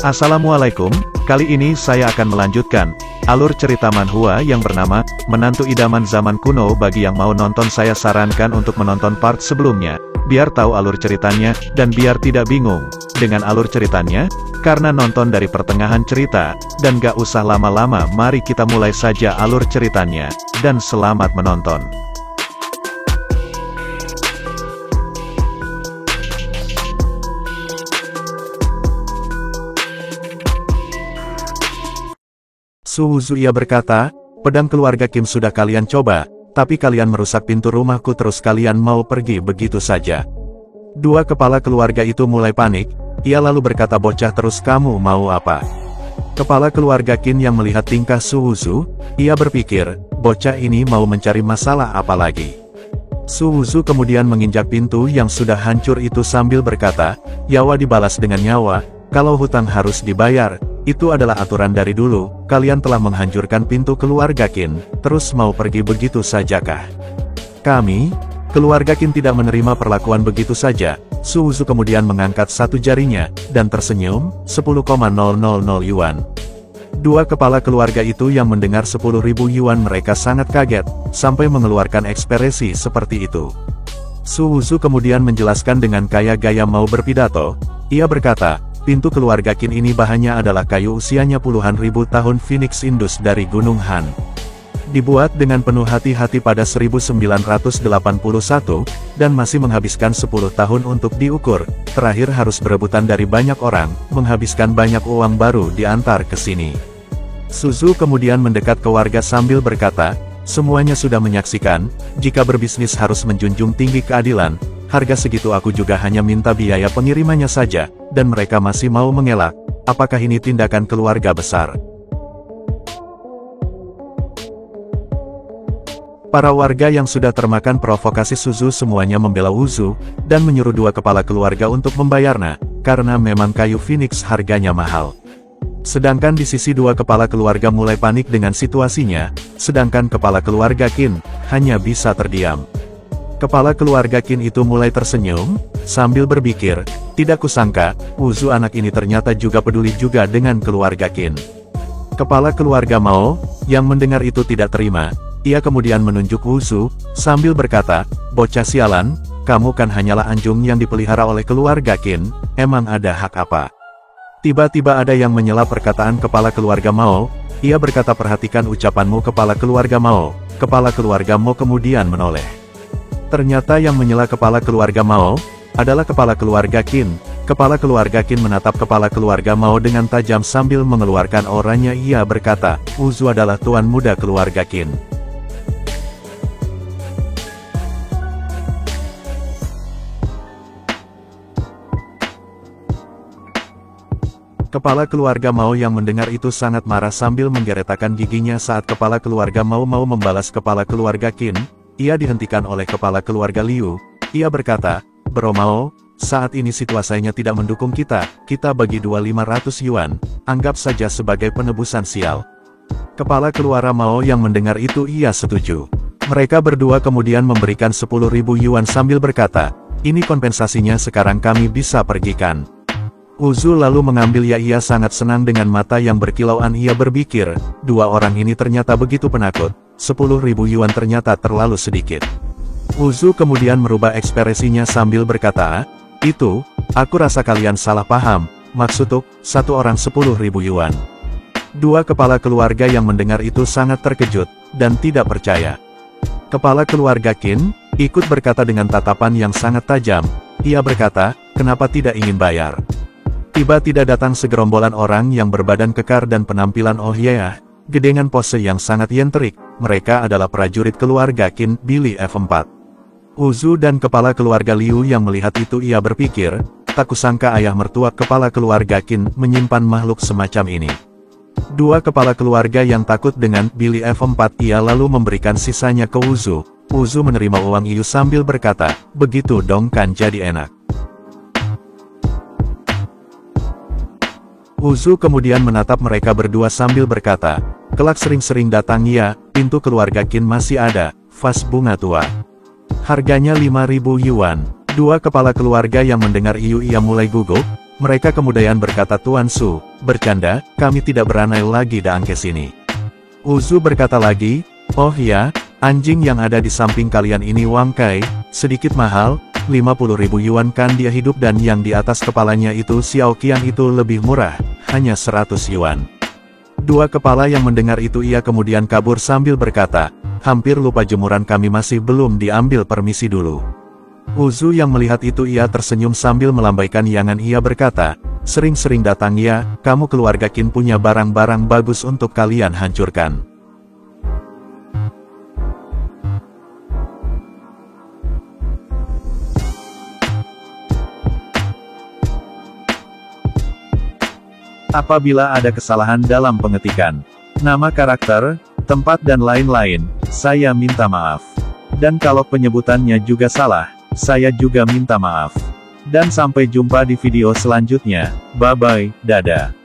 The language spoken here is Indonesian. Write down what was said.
Assalamualaikum, kali ini saya akan melanjutkan alur cerita manhwa yang bernama Menantu Idaman Zaman Kuno. Bagi yang mau nonton, saya sarankan untuk menonton part sebelumnya, biar tahu alur ceritanya, dan biar tidak bingung dengan alur ceritanya, karena nonton dari pertengahan cerita, dan gak usah lama-lama. Mari kita mulai saja alur ceritanya, dan selamat menonton. Suhuzu ia berkata, pedang keluarga Kim sudah kalian coba, tapi kalian merusak pintu rumahku terus kalian mau pergi begitu saja. Dua kepala keluarga itu mulai panik, ia lalu berkata, bocah terus kamu mau apa? Kepala keluarga Kim yang melihat tingkah Suhuzu, ia berpikir, bocah ini mau mencari masalah apa lagi? Suhuzu kemudian menginjak pintu yang sudah hancur itu sambil berkata, nyawa dibalas dengan nyawa, kalau hutang harus dibayar. Itu adalah aturan dari dulu, kalian telah menghancurkan pintu keluarga Kim, terus mau pergi begitu sajakah? Kami, keluarga Kim tidak menerima perlakuan begitu saja. Suhuzu kemudian mengangkat satu jarinya, dan tersenyum, 10,000 yuan. Dua kepala keluarga itu yang mendengar 10.000 yuan mereka sangat kaget, sampai mengeluarkan ekspresi seperti itu. Suhuzu kemudian menjelaskan dengan gaya mau berpidato, ia berkata, pintu keluarga Kim ini bahannya adalah kayu usianya puluhan ribu tahun Phoenix Indus dari Gunung Han. Dibuat dengan penuh hati-hati pada 1981, dan masih menghabiskan 10 tahun untuk diukur, terakhir harus berebutan dari banyak orang, menghabiskan banyak uang baru diantar ke sini. Suzu kemudian mendekat ke warga sambil berkata, semuanya sudah menyaksikan, jika berbisnis harus menjunjung tinggi keadilan, harga segitu aku juga hanya minta biaya pengirimannya saja, dan mereka masih mau mengelak. Apakah ini tindakan keluarga besar? Para warga yang sudah termakan provokasi Suzu semuanya membela Wuzu, dan menyuruh dua kepala keluarga untuk membayarnya, karena memang kayu Phoenix harganya mahal. Sedangkan di sisi dua kepala keluarga mulai panik dengan situasinya, sedangkan kepala keluarga Kim hanya bisa terdiam. Kepala keluarga Kim itu mulai tersenyum, sambil berpikir, tidak kusangka, Wuzu anak ini ternyata juga peduli juga dengan keluarga Kim. Kepala keluarga Mao, yang mendengar itu tidak terima, ia kemudian menunjuk Wuzu, sambil berkata, bocah sialan, kamu kan hanyalah anjing yang dipelihara oleh keluarga Kim, emang ada hak apa? Tiba-tiba ada yang menyela perkataan kepala keluarga Mao, ia berkata perhatikan ucapanmu kepala keluarga Mao. Kepala keluarga Mao kemudian menoleh. Ternyata yang menyela kepala keluarga Mao, adalah kepala keluarga Kim. Kepala keluarga Kim menatap kepala keluarga Mao dengan tajam sambil mengeluarkan auranya. Ia berkata, Wuzu adalah tuan muda keluarga Kim. Kepala keluarga Mao yang mendengar itu sangat marah sambil menggeretakkan giginya saat kepala keluarga Mao mau membalas kepala keluarga Kim. Ia dihentikan oleh kepala keluarga Liu. Ia berkata, Bro Mao, saat ini situasinya tidak mendukung kita bagi 500 yuan, anggap saja sebagai penebusan sial. Kepala keluarga Mao yang mendengar itu ia setuju. Mereka berdua kemudian memberikan 10.000 yuan sambil berkata, ini kompensasinya sekarang kami bisa pergikan. Wuzu lalu mengambil ia sangat senang dengan mata yang berkilauan. Ia berpikir, dua orang ini ternyata begitu penakut. 10.000 yuan ternyata terlalu sedikit. Wuzu kemudian merubah ekspresinya sambil berkata, itu, aku rasa kalian salah paham, maksudku, satu orang 10.000 yuan. Dua kepala keluarga yang mendengar itu sangat terkejut, dan tidak percaya. Kepala keluarga Kim, ikut berkata dengan tatapan yang sangat tajam, ia berkata, kenapa tidak ingin bayar? Tiba-tiba datang segerombolan orang yang berbadan kekar dan penampilan gede dengan pose yang sangat yentrik. Mereka adalah prajurit keluarga Kim, Billy F4. Wuzu dan kepala keluarga Liu yang melihat itu ia berpikir, tak kusangka ayah mertua kepala keluarga Kim menyimpan makhluk semacam ini. Dua kepala keluarga yang takut dengan Billy F4 ia lalu memberikan sisanya ke Wuzu. Wuzu menerima uang itu sambil berkata, begitu dong kan jadi enak. Wuzu kemudian menatap mereka berdua sambil berkata, kelak sering-sering datang ya, pintu keluarga Kim masih ada, vas bunga tua. Harganya 5.000 yuan. Dua kepala keluarga yang mendengar ia mulai gugup, mereka kemudian berkata Tuan Su, bercanda, kami tidak beranai lagi daang ke sini. Uzu berkata lagi, oh ya, anjing yang ada di samping kalian ini Wang Kai, sedikit mahal, 50.000 yuan kan dia hidup dan yang di atas kepalanya itu Xiao Qian itu lebih murah, hanya 100 yuan. Dua kepala yang mendengar itu ia kemudian kabur sambil berkata, hampir lupa jemuran kami masih belum diambil permisi dulu. Uzu yang melihat itu ia tersenyum sambil melambaikan yangan ia berkata, sering-sering datang ya, kamu keluarga Qin punya barang-barang bagus untuk kalian hancurkan. Apabila ada kesalahan dalam pengetikan nama karakter, tempat dan lain-lain, saya minta maaf. Dan kalau penyebutannya juga salah, saya juga minta maaf. Dan sampai jumpa di video selanjutnya. Bye-bye, dadah.